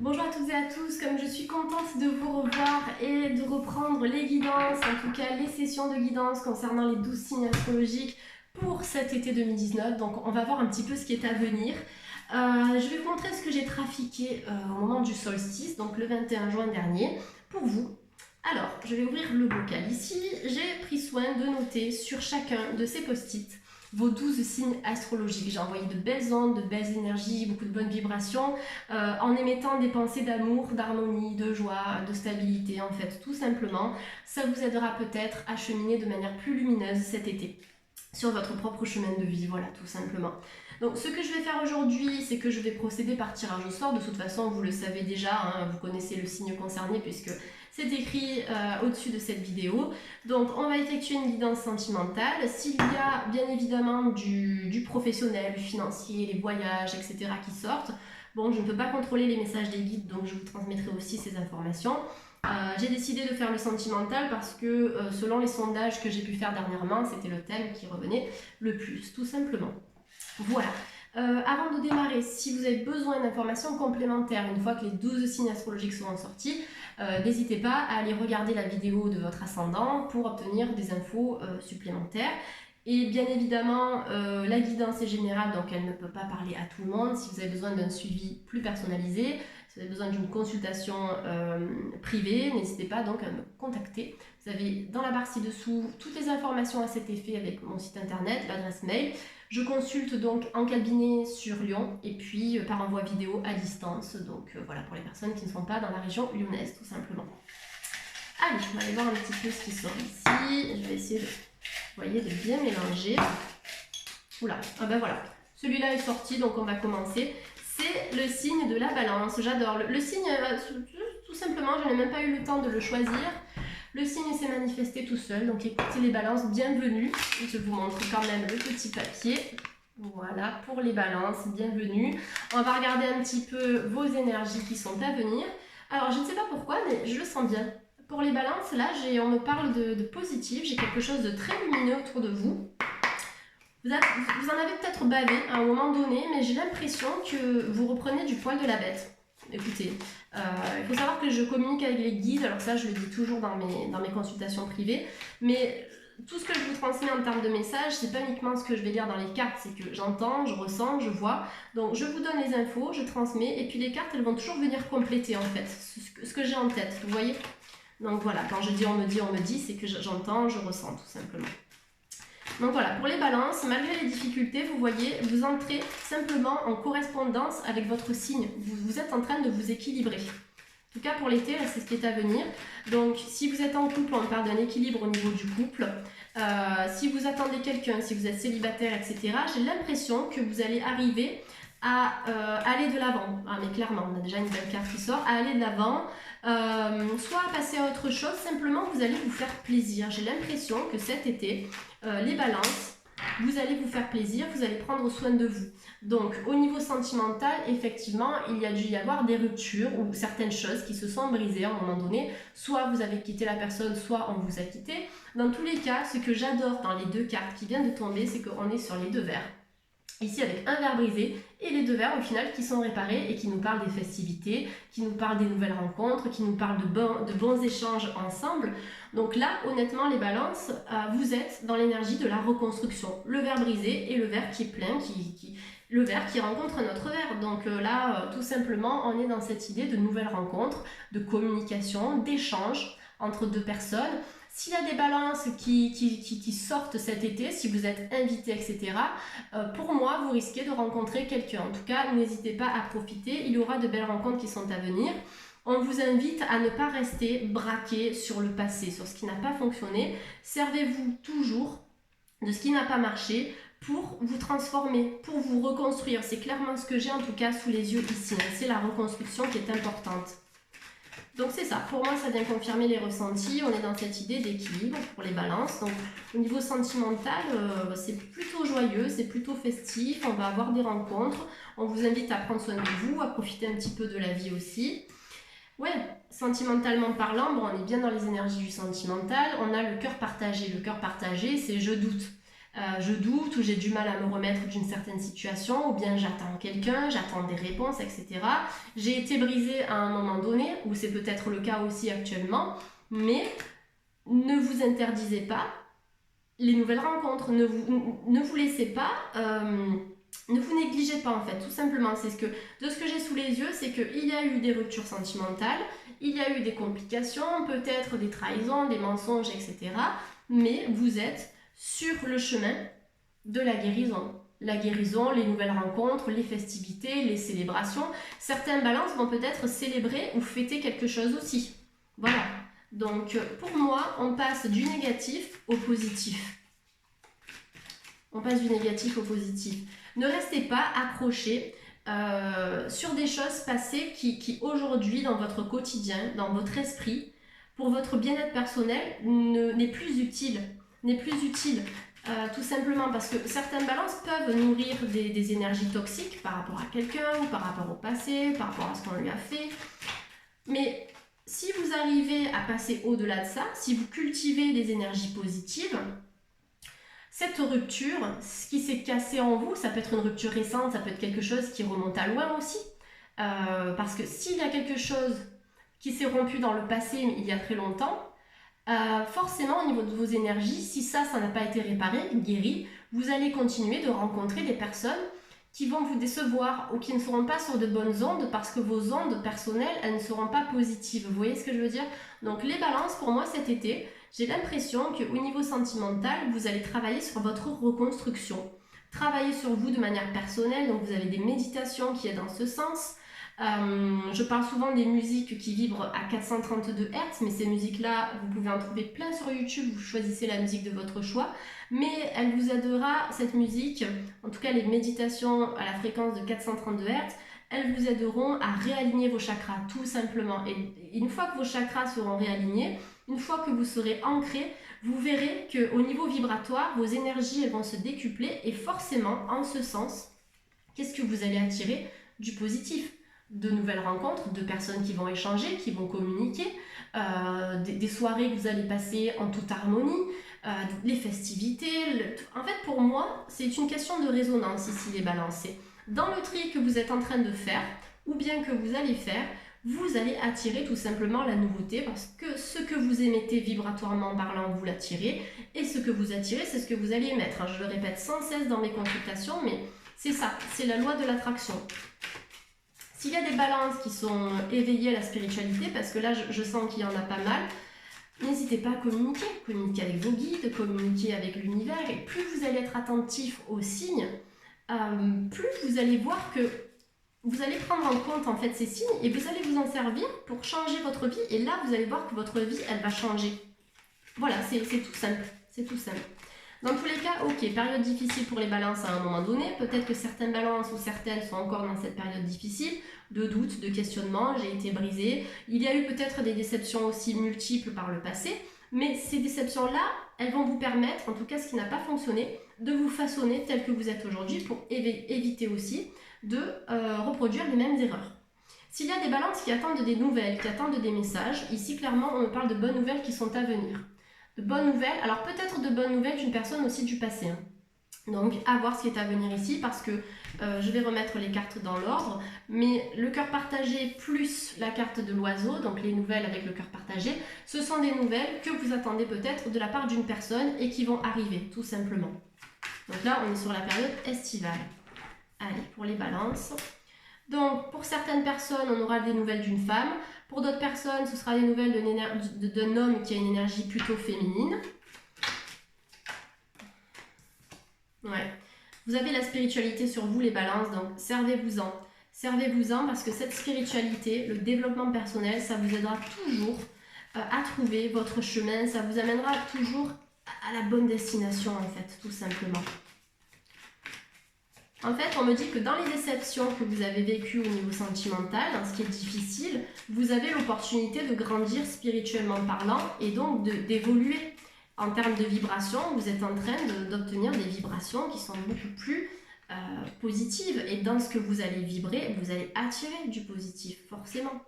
Bonjour à toutes et à tous, comme je suis contente de vous revoir et de reprendre les guidances, en tout cas les sessions de guidance concernant les 12 signes astrologiques pour cet été 2019. Donc on va voir un petit peu ce qui est à venir. Je vais vous montrer ce que j'ai trafiqué au moment du solstice, donc le 21 juin dernier, pour vous. Alors, je vais ouvrir le bocal ici. J'ai pris soin de noter sur chacun de ces post-it vos 12 signes astrologiques. J'ai envoyé de belles ondes, de belles énergies, beaucoup de bonnes vibrations, en émettant des pensées d'amour, d'harmonie, de joie, de stabilité, en fait, tout simplement. Ça vous aidera peut-être à cheminer de manière plus lumineuse cet été sur votre propre chemin de vie, voilà, tout simplement. Donc ce que je vais faire aujourd'hui, c'est que je vais procéder par tirage au sort. De toute façon, vous le savez déjà, hein, vous connaissez le signe concerné puisque c'est écrit au-dessus de cette vidéo. Donc on va effectuer une guidance sentimentale. S'il y a bien évidemment du professionnel, du financier, les voyages, etc. qui sortent, bon, je ne peux pas contrôler les messages des guides, donc je vous transmettrai aussi ces informations. J'ai décidé de faire le sentimental parce que selon les sondages que j'ai pu faire dernièrement, c'était le thème qui revenait le plus, tout simplement. Voilà. Avant de démarrer, si vous avez besoin d'informations complémentaires, une fois que les 12 signes astrologiques seront sortis, n'hésitez pas à aller regarder la vidéo de votre ascendant pour obtenir des infos supplémentaires. Et bien évidemment, la guidance est générale, donc elle ne peut pas parler à tout le monde. Si vous avez besoin d'un suivi plus personnalisé, si vous avez besoin d'une consultation privée, n'hésitez pas donc à me contacter. Vous avez dans la barre ci-dessous toutes les informations à cet effet avec mon site internet, l'adresse mail. Je consulte donc en cabinet sur Lyon et puis par envoi vidéo à distance. Donc voilà, pour les personnes qui ne sont pas dans la région lyonnaise, tout simplement. Allez, on va aller voir un petit peu ce qui sort ici. Je vais essayer de, vous voyez, de bien mélanger. Oula, ah ben voilà. Celui-là est sorti, donc on va commencer. C'est le signe de la balance. J'adore. Le signe, tout simplement, je n'ai même pas eu le temps de le choisir. Le signe s'est manifesté tout seul. Donc écoutez les balances, bienvenue. Je vous montre quand même le petit papier. Voilà, pour les balances, bienvenue. On va regarder un petit peu vos énergies qui sont à venir. Alors, je ne sais pas pourquoi, mais je le sens bien. Pour les balances, là, on me parle de positif. J'ai quelque chose de très lumineux autour de vous. Vous en avez peut-être bavé à un moment donné, mais j'ai l'impression que vous reprenez du poil de la bête. Écoutez, il faut savoir que je communique avec les guides, alors ça je le dis toujours dans mes consultations privées, mais tout ce que je vous transmets en termes de messages, c'est pas uniquement ce que je vais lire dans les cartes, c'est que j'entends, je ressens, je vois. Donc je vous donne les infos, je transmets, et puis les cartes elles vont toujours venir compléter en fait ce que j'ai en tête, vous voyez. Donc voilà, quand je dis on me dit, c'est que j'entends, je ressens tout simplement. Donc voilà, pour les balances, malgré les difficultés, vous voyez, vous entrez simplement en correspondance avec votre signe. Vous êtes en train de vous équilibrer. En tout cas pour l'été, c'est ce qui est à venir. Donc si vous êtes en couple, on parle d'un équilibre au niveau du couple. Si vous attendez quelqu'un, si vous êtes célibataire, etc., j'ai l'impression que vous allez arriver à aller de l'avant. Ah, mais clairement, on a déjà une belle carte qui sort, à aller de l'avant. Soit à passer à autre chose, simplement vous allez vous faire plaisir. J'ai l'impression que cet été, les balances, vous allez vous faire plaisir, vous allez prendre soin de vous. Donc au niveau sentimental, effectivement, il y a dû y avoir des ruptures ou certaines choses qui se sont brisées à un moment donné. Soit vous avez quitté la personne, soit on vous a quitté. Dans tous les cas, ce que j'adore dans les deux cartes qui viennent de tomber, c'est qu'on est sur les deux verres. Ici avec un verre brisé et les deux verres au final qui sont réparés et qui nous parlent des festivités, qui nous parlent des nouvelles rencontres, qui nous parlent de bons échanges ensemble. Donc là, honnêtement, les balances, vous êtes dans l'énergie de la reconstruction. Le verre brisé et le verre qui est plein, le verre qui rencontre un autre verre. Donc là, tout simplement, on est dans cette idée de nouvelles rencontres, de communication, d'échange entre deux personnes. S'il y a des balances qui sortent cet été, si vous êtes invité, etc., pour moi, vous risquez de rencontrer quelqu'un. En tout cas, n'hésitez pas à profiter. Il y aura de belles rencontres qui sont à venir. On vous invite à ne pas rester braqué sur le passé, sur ce qui n'a pas fonctionné. Servez-vous toujours de ce qui n'a pas marché pour vous transformer, pour vous reconstruire. C'est clairement ce que j'ai en tout cas sous les yeux ici. C'est la reconstruction qui est importante. Donc c'est ça, pour moi ça vient confirmer les ressentis, on est dans cette idée d'équilibre pour les balances. Donc au niveau sentimental, c'est plutôt joyeux, c'est plutôt festif, on va avoir des rencontres, on vous invite à prendre soin de vous, à profiter un petit peu de la vie aussi. Ouais, sentimentalement parlant, bon, on est bien dans les énergies du sentimental, on a le cœur partagé. Le cœur partagé, c'est je doute. je doute ou j'ai du mal à me remettre d'une certaine situation, ou bien j'attends quelqu'un, j'attends des réponses, etc. J'ai été brisée à un moment donné, ou c'est peut-être le cas aussi actuellement, mais ne vous interdisez pas les nouvelles rencontres, ne vous laissez pas, ne vous négligez pas en fait, tout simplement. De ce que j'ai sous les yeux, c'est qu'il y a eu des ruptures sentimentales, il y a eu des complications, peut-être des trahisons, des mensonges, etc. Mais vous êtes sur le chemin de la guérison. La guérison, les nouvelles rencontres, les festivités, les célébrations. Certaines balances vont peut-être célébrer ou fêter quelque chose aussi. Voilà. Donc pour moi, on passe du négatif au positif. On passe du négatif au positif. Ne restez pas accrochés sur des choses passées qui aujourd'hui, dans votre quotidien, dans votre esprit, pour votre bien-être personnel, n'est plus utile. Tout simplement parce que certaines balances peuvent nourrir des énergies toxiques par rapport à quelqu'un, ou par rapport au passé, par rapport à ce qu'on lui a fait. Mais si vous arrivez à passer au-delà de ça, si vous cultivez des énergies positives, cette rupture, ce qui s'est cassé en vous, ça peut être une rupture récente, ça peut être quelque chose qui remonte à loin aussi. Parce que s'il y a quelque chose qui s'est rompu dans le passé, il y a très longtemps, forcément au niveau de vos énergies, si ça n'a pas été réparé, guéri, vous allez continuer de rencontrer des personnes qui vont vous décevoir ou qui ne seront pas sur de bonnes ondes parce que vos ondes personnelles, elles ne seront pas positives. Vous voyez ce que je veux dire? Donc les balances, pour moi cet été, j'ai l'impression qu'au niveau sentimental, vous allez travailler sur votre reconstruction. Travailler sur vous de manière personnelle, donc vous avez des méditations qui aident dans ce sens. Je parle souvent des musiques qui vibrent à 432 Hz, mais ces musiques-là, vous pouvez en trouver plein sur YouTube, vous choisissez la musique de votre choix, mais elle vous aidera, cette musique, en tout cas les méditations à la fréquence de 432 Hz, elles vous aideront à réaligner vos chakras, tout simplement. Et une fois que vos chakras seront réalignés, une fois que vous serez ancré, vous verrez qu'au niveau vibratoire, vos énergies elles vont se décupler, et forcément, en ce sens, qu'est-ce que vous allez attirer? Du positif. De nouvelles rencontres, de personnes qui vont échanger, qui vont communiquer, des soirées que vous allez passer en toute harmonie, les festivités. En fait, pour moi, c'est une question de résonance ici, les balancés. Dans le tri que vous êtes en train de faire, ou bien que vous allez faire, vous allez attirer tout simplement la nouveauté, parce que ce que vous émettez vibratoirement parlant, vous l'attirez, et ce que vous attirez, c'est ce que vous allez émettre. Je le répète sans cesse dans mes consultations, mais c'est ça, c'est la loi de l'attraction. S'il y a des balances qui sont éveillées à la spiritualité, parce que là je sens qu'il y en a pas mal, n'hésitez pas à communiquer. Communiquer avec vos guides, communiquer avec l'univers, et plus vous allez être attentif aux signes, plus vous allez voir que vous allez prendre en compte en fait ces signes, et vous allez vous en servir pour changer votre vie, et là vous allez voir que votre vie elle va changer. Voilà, c'est tout simple, c'est tout simple. Dans tous les cas, ok, période difficile pour les balances à un moment donné. Peut-être que certaines balances ou certaines sont encore dans cette période difficile, de doute, de questionnement, j'ai été brisée. Il y a eu peut-être des déceptions aussi multiples par le passé, mais ces déceptions-là, elles vont vous permettre, en tout cas ce qui n'a pas fonctionné, de vous façonner tel que vous êtes aujourd'hui pour éviter aussi de reproduire les mêmes erreurs. S'il y a des balances qui attendent des nouvelles, qui attendent des messages, ici clairement on me parle de bonnes nouvelles qui sont à venir. De bonnes nouvelles, alors peut-être de bonnes nouvelles d'une personne aussi du passé. Donc à voir ce qui est à venir ici, parce que je vais remettre les cartes dans l'ordre, mais le cœur partagé plus la carte de l'oiseau, donc les nouvelles avec le cœur partagé, ce sont des nouvelles que vous attendez peut-être de la part d'une personne et qui vont arriver, tout simplement. Donc là, on est sur la période estivale. Allez, pour les balances. Donc, pour certaines personnes, on aura des nouvelles d'une femme. Pour d'autres personnes, ce sera des nouvelles d'un homme qui a une énergie plutôt féminine. Ouais. Vous avez la spiritualité sur vous, les balances, donc servez-vous-en. Servez-vous-en parce que cette spiritualité, le développement personnel, ça vous aidera toujours à trouver votre chemin. Ça vous amènera toujours à la bonne destination, en fait, tout simplement. En fait, on me dit que dans les déceptions que vous avez vécues au niveau sentimental, dans ce qui est difficile, vous avez l'opportunité de grandir spirituellement parlant et donc d'évoluer. En termes de vibrations, vous êtes en train d'obtenir des vibrations qui sont beaucoup plus positives. Et dans ce que vous allez vibrer, vous allez attirer du positif, forcément.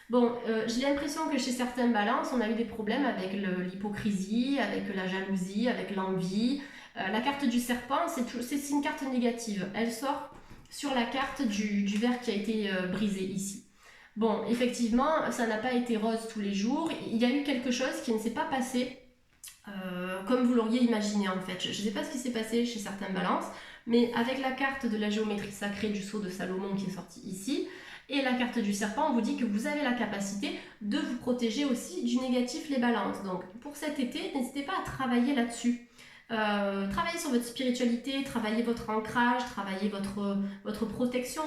Bon, j'ai l'impression que chez certaines balances, on a eu des problèmes avec l'hypocrisie, avec la jalousie, avec l'envie. La carte du serpent, c'est une carte négative. Elle sort sur la carte du verre qui a été brisé ici. Bon, effectivement, ça n'a pas été rose tous les jours. Il y a eu quelque chose qui ne s'est pas passé comme vous l'auriez imaginé en fait. Je ne sais pas ce qui s'est passé chez certaines balances, mais avec la carte de la géométrie sacrée du sceau de Salomon qui est sortie ici, et la carte du serpent, on vous dit que vous avez la capacité de vous protéger aussi du négatif, les balances. Donc pour cet été, n'hésitez pas à travailler là-dessus. Travaillez sur votre spiritualité, travaillez votre ancrage, travaillez votre protection.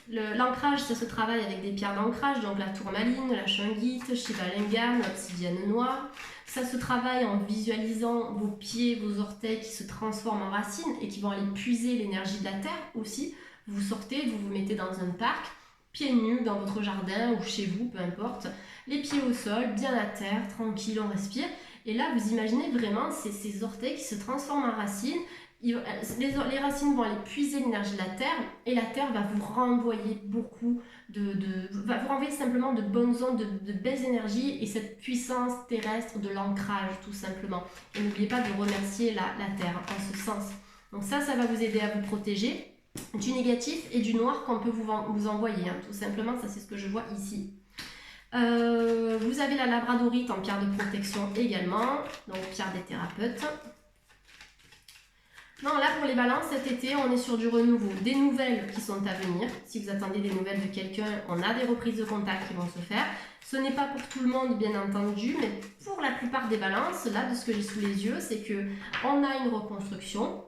L'ancrage, ça se travaille avec des pierres d'ancrage, donc la tourmaline, la shungite, shivalingam, l'obsidienne noire. Ça se travaille en visualisant vos pieds, vos orteils qui se transforment en racines et qui vont aller puiser l'énergie de la terre aussi. Vous sortez, vous vous mettez dans un parc, pieds nus dans votre jardin ou chez vous, peu importe, les pieds au sol, bien à terre, tranquille, on respire. Et là, vous imaginez vraiment ces orteils qui se transforment en racines. Les racines vont aller puiser l'énergie de la terre et la terre va vous renvoyer beaucoup va vous renvoyer simplement de bonnes ondes, de belles énergies et cette puissance terrestre de l'ancrage tout simplement. Et n'oubliez pas de remercier la terre en ce sens. Donc ça va vous aider à vous protéger du négatif et du noir qu'on peut vous envoyer, hein. Tout simplement, ça c'est ce que je vois ici. Vous avez la labradorite en pierre de protection également, donc pierre des thérapeutes. Non, là pour les balances, cet été, on est sur du renouveau. Des nouvelles qui sont à venir. Si vous attendez des nouvelles de quelqu'un, on a des reprises de contact qui vont se faire. Ce n'est pas pour tout le monde, bien entendu, mais pour la plupart des balances, là, de ce que j'ai sous les yeux, c'est que on a une reconstruction.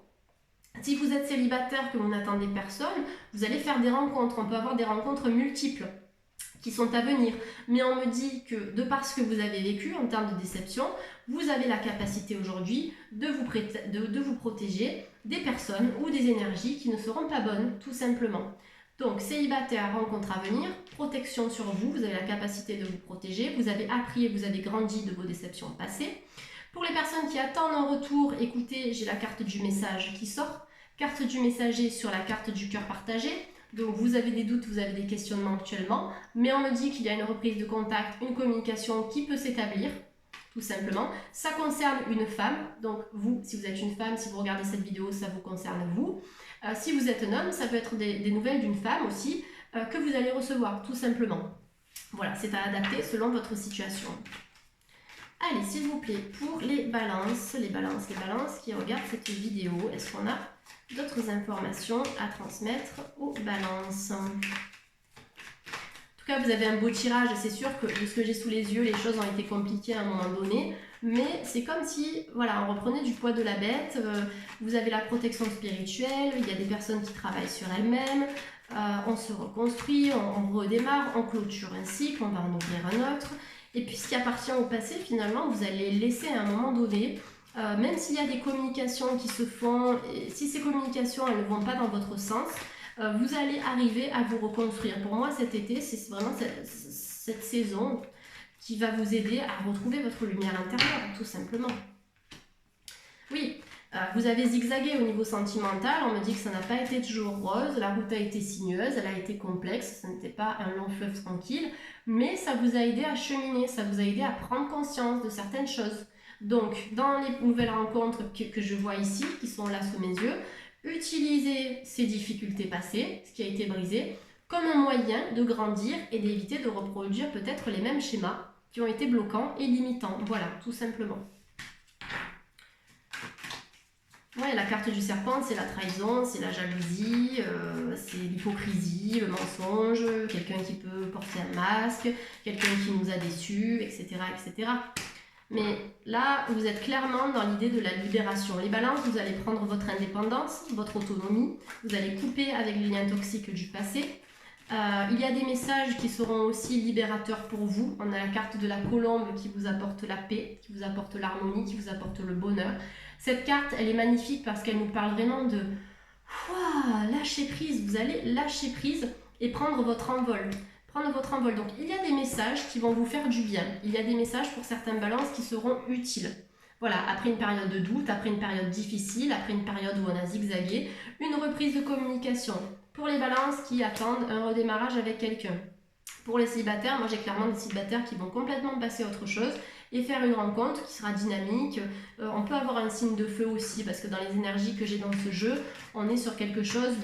Si vous êtes célibataire, que vous n'attendez personne, vous allez faire des rencontres. On peut avoir des rencontres multiples qui sont à venir. Mais on me dit que de par ce que vous avez vécu en termes de déception, vous avez la capacité aujourd'hui de vous protéger des personnes ou des énergies qui ne seront pas bonnes, tout simplement. Donc, célibataire, rencontre à venir, protection sur vous, vous avez la capacité de vous protéger, vous avez appris et vous avez grandi de vos déceptions passées. Pour les personnes qui attendent un retour, écoutez, j'ai la carte du message qui sort, carte du messager sur la carte du cœur partagé. Donc vous avez des doutes, vous avez des questionnements actuellement, mais on me dit qu'il y a une reprise de contact, une communication qui peut s'établir, tout simplement. Ça concerne une femme, donc vous, si vous êtes une femme, si vous regardez cette vidéo, ça vous concerne vous. Si vous êtes un homme, ça peut être des nouvelles d'une femme aussi, que vous allez recevoir, tout simplement. Voilà, c'est à adapter selon votre situation. Allez, s'il vous plaît, pour les balances qui regardent cette vidéo, est-ce qu'on a d'autres informations à transmettre aux balances? En tout cas, vous avez un beau tirage. C'est sûr que de ce que j'ai sous les yeux, les choses ont été compliquées à un moment donné. Mais c'est comme si, voilà, on reprenait du poids de la bête. Vous avez la protection spirituelle. Il y a des personnes qui travaillent sur elles-mêmes. On se reconstruit, on redémarre, on clôture un cycle, on va en ouvrir un autre. Et puis ce qui appartient au passé, finalement, vous allez laisser à un moment donné. Même s'il y a des communications qui se font, et si ces communications elles ne vont pas dans votre sens, vous allez arriver à vous reconstruire. Pour moi, cet été, c'est vraiment cette saison qui va vous aider à retrouver votre lumière intérieure, tout simplement. Oui, vous avez zigzagué au niveau sentimental, on me dit que ça n'a pas été toujours rose, la route a été sinueuse, elle a été complexe, ce n'était pas un long fleuve tranquille, mais ça vous a aidé à cheminer, ça vous a aidé à prendre conscience de certaines choses. Donc, dans les nouvelles rencontres que je vois ici, qui sont là sous mes yeux, utilisez ces difficultés passées, ce qui a été brisé, comme un moyen de grandir et d'éviter de reproduire peut-être les mêmes schémas qui ont été bloquants et limitants. Voilà, tout simplement. Ouais, la carte du serpent, c'est la trahison, c'est la jalousie, c'est l'hypocrisie, le mensonge, quelqu'un qui peut porter un masque, quelqu'un qui nous a déçus, etc., etc. Mais là, vous êtes clairement dans l'idée de la libération. Les balances, vous allez prendre votre indépendance, votre autonomie, vous allez couper avec les liens toxiques du passé. Il y a des messages qui seront aussi libérateurs pour vous. On a la carte de la colombe qui vous apporte la paix, qui vous apporte l'harmonie, qui vous apporte le bonheur. Cette carte, elle est magnifique parce qu'elle nous parle vraiment de lâcher prise. Vous allez lâcher prise et prendre votre envol. Donc il y a des messages qui vont vous faire du bien. Il y a des messages pour certaines balances qui seront utiles. Voilà, après une période de doute, après une période difficile, après une période où on a zigzagué, une reprise de communication. Pour les balances qui attendent un redémarrage avec quelqu'un. Pour les célibataires, moi j'ai clairement des célibataires qui vont complètement passer à autre chose et faire une rencontre qui sera dynamique. On peut avoir un signe de feu aussi, parce que dans les énergies que j'ai dans ce jeu, on est sur quelque chose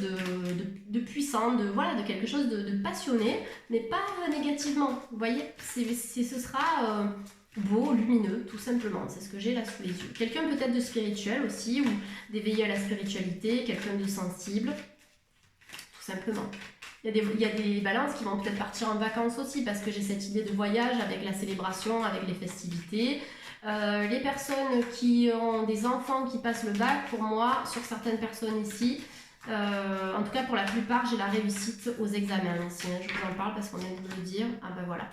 de puissant, voilà, de quelque chose de passionné, mais pas négativement. Vous voyez, ce sera beau, lumineux, tout simplement. C'est ce que j'ai là sous les yeux. Quelqu'un peut-être de spirituel aussi, ou d'éveillé à la spiritualité, quelqu'un de sensible, tout simplement. Il y a des balances qui vont peut-être partir en vacances aussi, parce que j'ai cette idée de voyage avec la célébration, avec les festivités. Les personnes qui ont des enfants qui passent le bac, pour moi, sur certaines personnes ici, en tout cas pour la plupart, j'ai la réussite aux examens ici. Je vous en parle parce qu'on vient de me le dire. Ah ben voilà.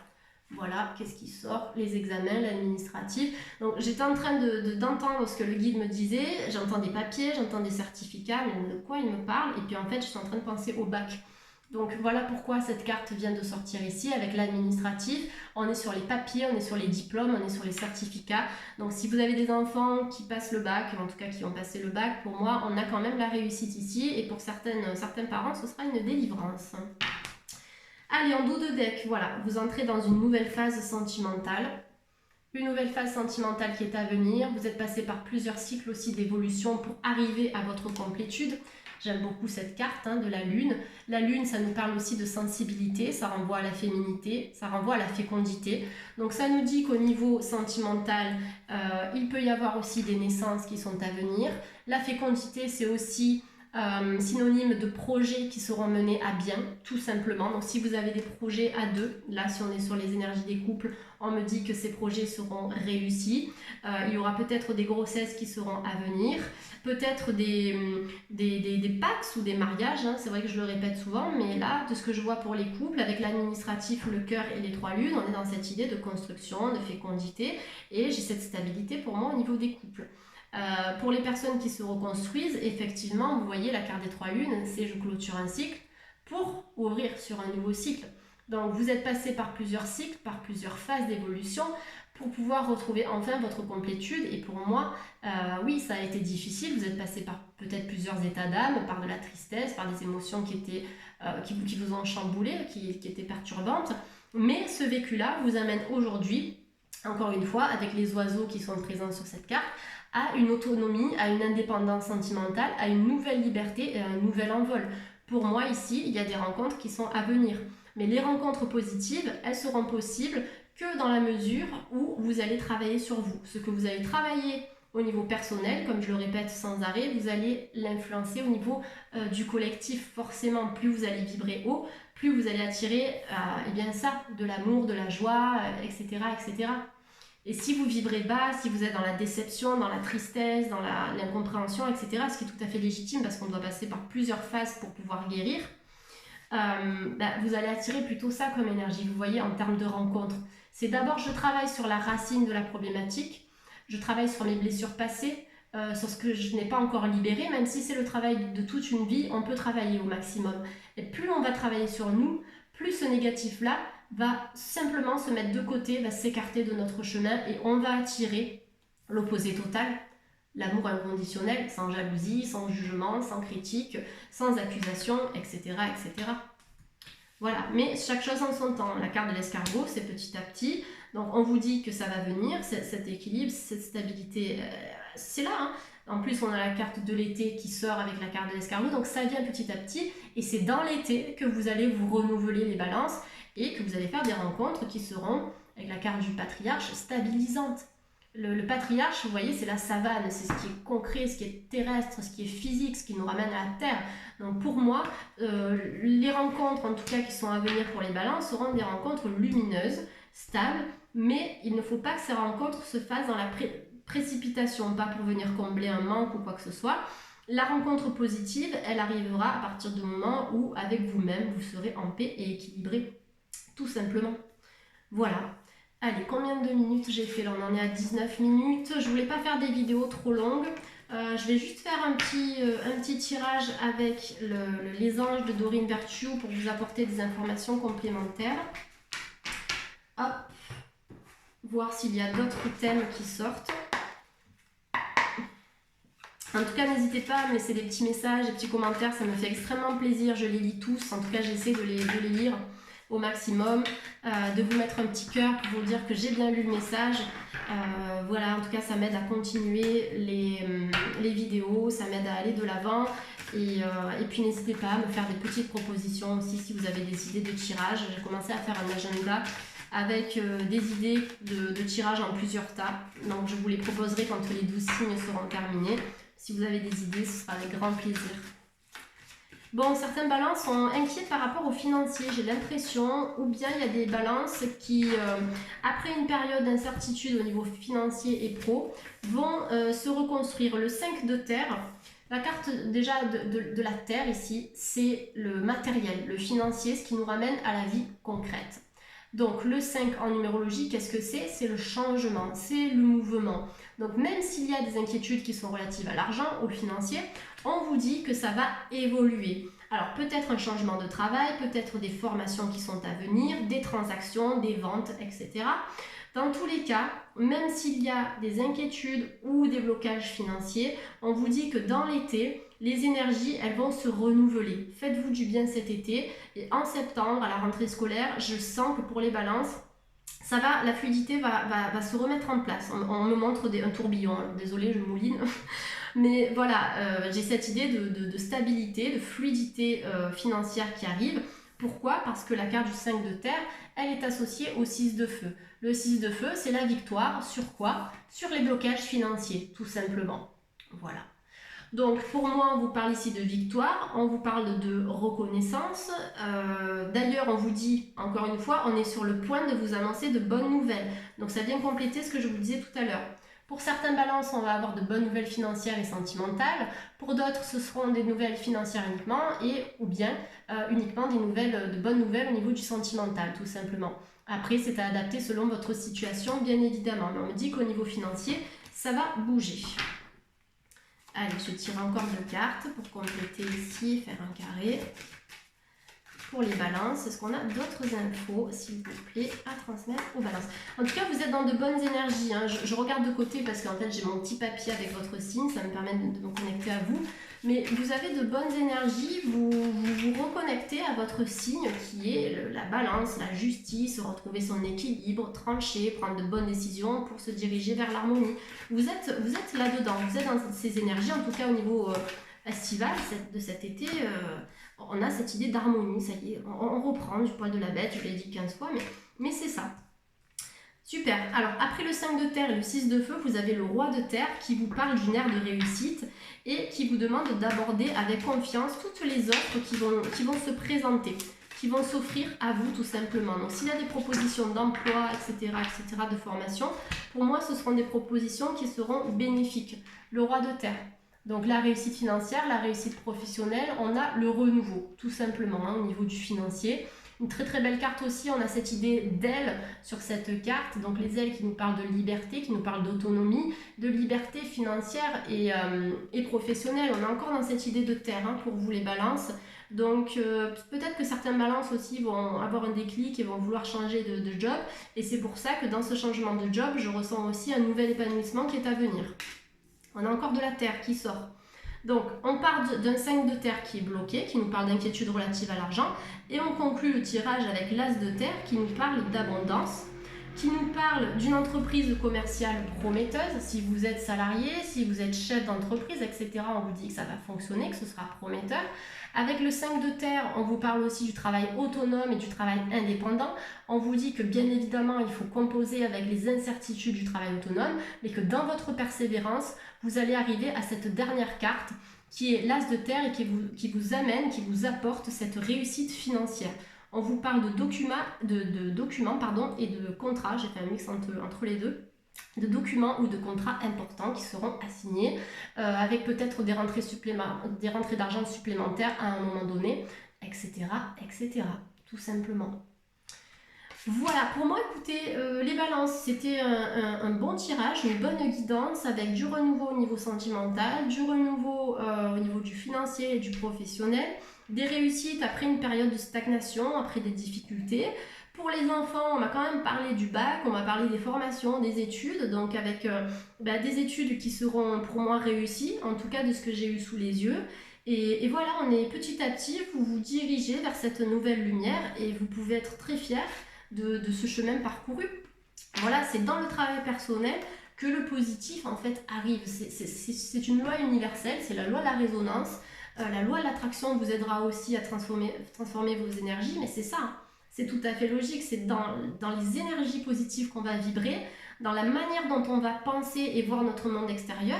Voilà, qu'est-ce qui sort? Les examens, l'administratif. Donc j'étais en train d'entendre ce que le guide me disait. J'entends des papiers, j'entends des certificats, mais de quoi il me parle? Et puis en fait, je suis en train de penser au bac. Donc voilà pourquoi cette carte vient de sortir ici avec l'administratif. On est sur les papiers, on est sur les diplômes, on est sur les certificats. Donc si vous avez des enfants qui passent le bac, en tout cas qui ont passé le bac, pour moi, on a quand même la réussite ici. Et pour certains parents, ce sera une délivrance. Allez, en dos de deck, voilà, vous entrez dans une nouvelle phase sentimentale. Une nouvelle phase sentimentale qui est à venir. Vous êtes passé par plusieurs cycles aussi d'évolution pour arriver à votre complétude. J'aime beaucoup cette carte de la lune. La lune, ça nous parle aussi de sensibilité, ça renvoie à la féminité, ça renvoie à la fécondité. Donc ça nous dit qu'au niveau sentimental, il peut y avoir aussi des naissances qui sont à venir. La fécondité, c'est aussi synonyme de projets qui seront menés à bien, tout simplement. Donc si vous avez des projets à deux, là si on est sur les énergies des couples, on me dit que ces projets seront réussis. Il y aura peut-être des grossesses qui seront à venir, peut-être des pax ou des mariages, c'est vrai que je le répète souvent, mais là, de ce que je vois pour les couples, avec l'administratif, le cœur et les 3 lunes, on est dans cette idée de construction, de fécondité, et j'ai cette stabilité pour moi au niveau des couples. Pour les personnes qui se reconstruisent, effectivement, vous voyez la carte des 3 lunes, c'est je clôture un cycle pour ouvrir sur un nouveau cycle. Donc vous êtes passé par plusieurs cycles, par plusieurs phases d'évolution pour pouvoir retrouver enfin votre complétude. Et pour moi, oui, ça a été difficile. Vous êtes passé par peut-être plusieurs états d'âme, par de la tristesse, par des émotions qui vous ont chamboulé, qui étaient perturbantes. Mais ce vécu-là vous amène aujourd'hui, encore une fois, avec les oiseaux qui sont présents sur cette carte, à une autonomie, à une indépendance sentimentale, à une nouvelle liberté et à un nouvel envol. Pour moi, ici, il y a des rencontres qui sont à venir. Mais les rencontres positives, elles seront possibles que dans la mesure où vous allez travailler sur vous. Ce que vous allez travailler au niveau personnel, comme je le répète sans arrêt, vous allez l'influencer au niveau du collectif. Forcément, plus vous allez vibrer haut, plus vous allez attirer eh bien ça, de l'amour, de la joie, etc., etc. Et si vous vibrez bas, si vous êtes dans la déception, dans la tristesse, dans l'incompréhension, etc., ce qui est tout à fait légitime parce qu'on doit passer par plusieurs phases pour pouvoir guérir, vous allez attirer plutôt ça comme énergie. Vous voyez, en termes de rencontres, c'est d'abord je travaille sur la racine de la problématique, je travaille sur mes blessures passées, sur ce que je n'ai pas encore libéré, même si c'est le travail de toute une vie, on peut travailler au maximum. Et plus on va travailler sur nous, plus ce négatif-là va simplement se mettre de côté, va s'écarter de notre chemin et on va attirer l'opposé total, l'amour inconditionnel, sans jalousie, sans jugement, sans critique, sans accusation, etc., etc. Voilà, mais chaque chose en son temps. La carte de l'escargot, c'est petit à petit. Donc on vous dit que ça va venir, cet équilibre, cette stabilité, c'est là. En plus, on a la carte de l'été qui sort avec la carte de l'escargot, donc ça vient petit à petit. Et c'est dans l'été que vous allez vous renouveler les balances et que vous allez faire des rencontres qui seront, avec la carte du patriarche, stabilisantes. Le patriarche, vous voyez, c'est la savane, c'est ce qui est concret, ce qui est terrestre, ce qui est physique, ce qui nous ramène à la terre. Donc pour moi, les rencontres, en tout cas qui sont à venir pour les balances, seront des rencontres lumineuses, stables, mais il ne faut pas que ces rencontres se fassent dans la précipitation, pas pour venir combler un manque ou quoi que ce soit. La rencontre positive, elle arrivera à partir du moment où, avec vous-même, vous serez en paix et équilibré, tout simplement. Voilà. Allez, combien de minutes j'ai fait là? On en est à 19 minutes. Je voulais pas faire des vidéos trop longues. Je vais juste faire un petit tirage avec les anges de Dorine Virtue pour vous apporter des informations complémentaires. Hop. Voir s'il y a d'autres thèmes qui sortent. En tout cas, n'hésitez pas à me laisser des petits messages, des petits commentaires. Ça me fait extrêmement plaisir. Je les lis tous. En tout cas, j'essaie de les lire. au maximum, de vous mettre un petit cœur pour vous dire que j'ai bien lu le message. Voilà, en tout cas ça m'aide à continuer les vidéos, ça m'aide à aller de l'avant. Et puis n'hésitez pas à me faire des petites propositions aussi si vous avez des idées de tirage. J'ai commencé à faire un agenda avec des idées de tirage en plusieurs tas. Donc je vous les proposerai quand les 12 signes seront terminés. Si vous avez des idées, ce sera avec grand plaisir. Bon, certaines balances sont inquiètes par rapport aux financiers, j'ai l'impression, ou bien il y a des balances qui, après une période d'incertitude au niveau financier et pro, vont se reconstruire. Le 5 de terre, la carte déjà de la terre ici, c'est le matériel, le financier, ce qui nous ramène à la vie concrète. Donc le 5 en numérologie, qu'est-ce que c'est? C'est le changement, c'est le mouvement. Donc même s'il y a des inquiétudes qui sont relatives à l'argent, au financier, on vous dit que ça va évoluer. Alors peut-être un changement de travail, peut-être des formations qui sont à venir, des transactions, des ventes, etc. Dans tous les cas, même s'il y a des inquiétudes ou des blocages financiers, on vous dit que dans l'été, les énergies, elles vont se renouveler. Faites-vous du bien cet été. Et en septembre, à la rentrée scolaire, je sens que pour les balances, ça va, la fluidité va se remettre en place. On me montre un tourbillon. Désolée, je mouline. Mais voilà, j'ai cette idée de stabilité, de fluidité financière qui arrive. Pourquoi? Parce que la carte du 5 de terre, elle est associée au 6 de feu. Le 6 de feu, c'est la victoire. Sur quoi? Sur les blocages financiers, tout simplement. Voilà. Donc pour moi, on vous parle ici de victoire, on vous parle de reconnaissance. D'ailleurs, on vous dit, encore une fois, on est sur le point de vous annoncer de bonnes nouvelles. Donc ça vient compléter ce que je vous disais tout à l'heure. Pour certaines balances, on va avoir de bonnes nouvelles financières et sentimentales. Pour d'autres, ce seront des nouvelles financières uniquement ou bien uniquement de bonnes nouvelles au niveau du sentimental, tout simplement. Après, c'est à adapter selon votre situation, bien évidemment. Mais on me dit qu'au niveau financier, ça va bouger. Allez, je tire encore 2 cartes pour compléter ici et faire un carré. Pour les balances, est-ce qu'on a d'autres infos, s'il vous plaît, à transmettre aux balances? En tout cas, vous êtes dans de bonnes énergies. Hein. Je regarde de côté parce qu'en fait, j'ai mon petit papier avec votre signe. Ça me permet de me connecter à vous. Mais vous avez de bonnes énergies. Vous reconnectez à votre signe qui est la balance, la justice, retrouver son équilibre, trancher, prendre de bonnes décisions pour se diriger vers l'harmonie. Vous êtes là-dedans. Vous êtes dans ces énergies, en tout cas au niveau estival de cet été. On a cette idée d'harmonie, ça y est, on reprend du poil de la bête, je l'ai dit 15 fois, mais c'est ça. Super, alors après le 5 de terre et le 6 de feu, vous avez le roi de terre qui vous parle d'une ère de réussite et qui vous demande d'aborder avec confiance toutes les offres qui vont se présenter, qui vont s'offrir à vous tout simplement. Donc s'il y a des propositions d'emploi, etc., de formation, pour moi ce seront des propositions qui seront bénéfiques. Le roi de terre. Donc la réussite financière, la réussite professionnelle, on a le renouveau, tout simplement, hein, au niveau du financier. Une très très belle carte aussi, on a cette idée d'aile sur cette carte, donc les ailes qui nous parlent de liberté, qui nous parlent d'autonomie, de liberté financière et professionnelle. On est encore dans cette idée de terre hein, pour vous les balances. Donc peut-être que certaines balances aussi vont avoir un déclic et vont vouloir changer de job. Et c'est pour ça que dans ce changement de job, je ressens aussi un nouvel épanouissement qui est à venir. On a encore de la terre qui sort. Donc, on part d'un 5 de terre qui est bloqué, qui nous parle d'inquiétude relative à l'argent, et on conclut le tirage avec l'as de terre qui nous parle d'abondance, qui nous parle d'une entreprise commerciale prometteuse. Si vous êtes salarié, si vous êtes chef d'entreprise, etc., on vous dit que ça va fonctionner, que ce sera prometteur. Avec le 5 de terre, on vous parle aussi du travail autonome et du travail indépendant. On vous dit que bien évidemment, il faut composer avec les incertitudes du travail autonome, mais que dans votre persévérance, vous allez arriver à cette dernière carte qui est l'as de terre et qui vous amène, qui vous apporte cette réussite financière. On vous parle de documents et de contrats, j'ai fait un mix entre les deux, de documents ou de contrats importants qui seront assignés avec peut-être des rentrées d'argent supplémentaires à un moment donné, etc., tout simplement. Voilà, pour moi, écoutez, les balances, c'était un bon tirage, une bonne guidance avec du renouveau au niveau sentimental, du renouveau au niveau du financier et du professionnel, des réussites après une période de stagnation, après des difficultés. Pour les enfants, on m'a quand même parlé du bac, on m'a parlé des formations, des études, donc avec des études qui seront pour moi réussies, en tout cas de ce que j'ai eu sous les yeux. Et voilà, on est petit à petit, vous vous dirigez vers cette nouvelle lumière et vous pouvez être très fiers de ce chemin parcouru. Voilà, c'est dans le travail personnel que le positif en fait arrive. C'est une loi universelle, c'est la loi de la résonance. La loi de l'attraction vous aidera aussi à transformer vos énergies, mais c'est ça, hein. C'est tout à fait logique, c'est dans les énergies positives qu'on va vibrer, dans la manière dont on va penser et voir notre monde extérieur,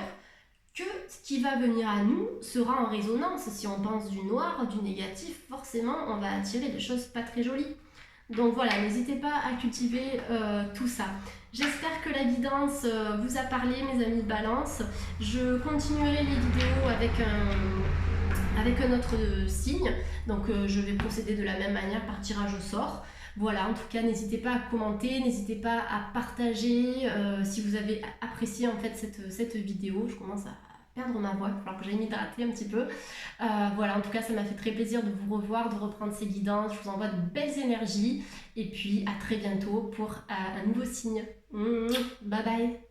que ce qui va venir à nous sera en résonance. Si on pense du noir, du négatif, forcément on va attirer des choses pas très jolies. Donc voilà, n'hésitez pas à cultiver tout ça. J'espère que la guidance vous a parlé, mes amis de Balance. Je continuerai les vidéos avec un autre signe. Donc je vais procéder de la même manière par tirage au sort. Voilà, en tout cas, n'hésitez pas à commenter, n'hésitez pas à partager si vous avez apprécié en fait cette vidéo. Je commence à perdre ma voix, il va falloir que j'aille m'hydrater un petit peu. Voilà, en tout cas, ça m'a fait très plaisir de vous revoir, de reprendre ces guidances. Je vous envoie de belles énergies et puis à très bientôt pour un nouveau signe. Bye bye.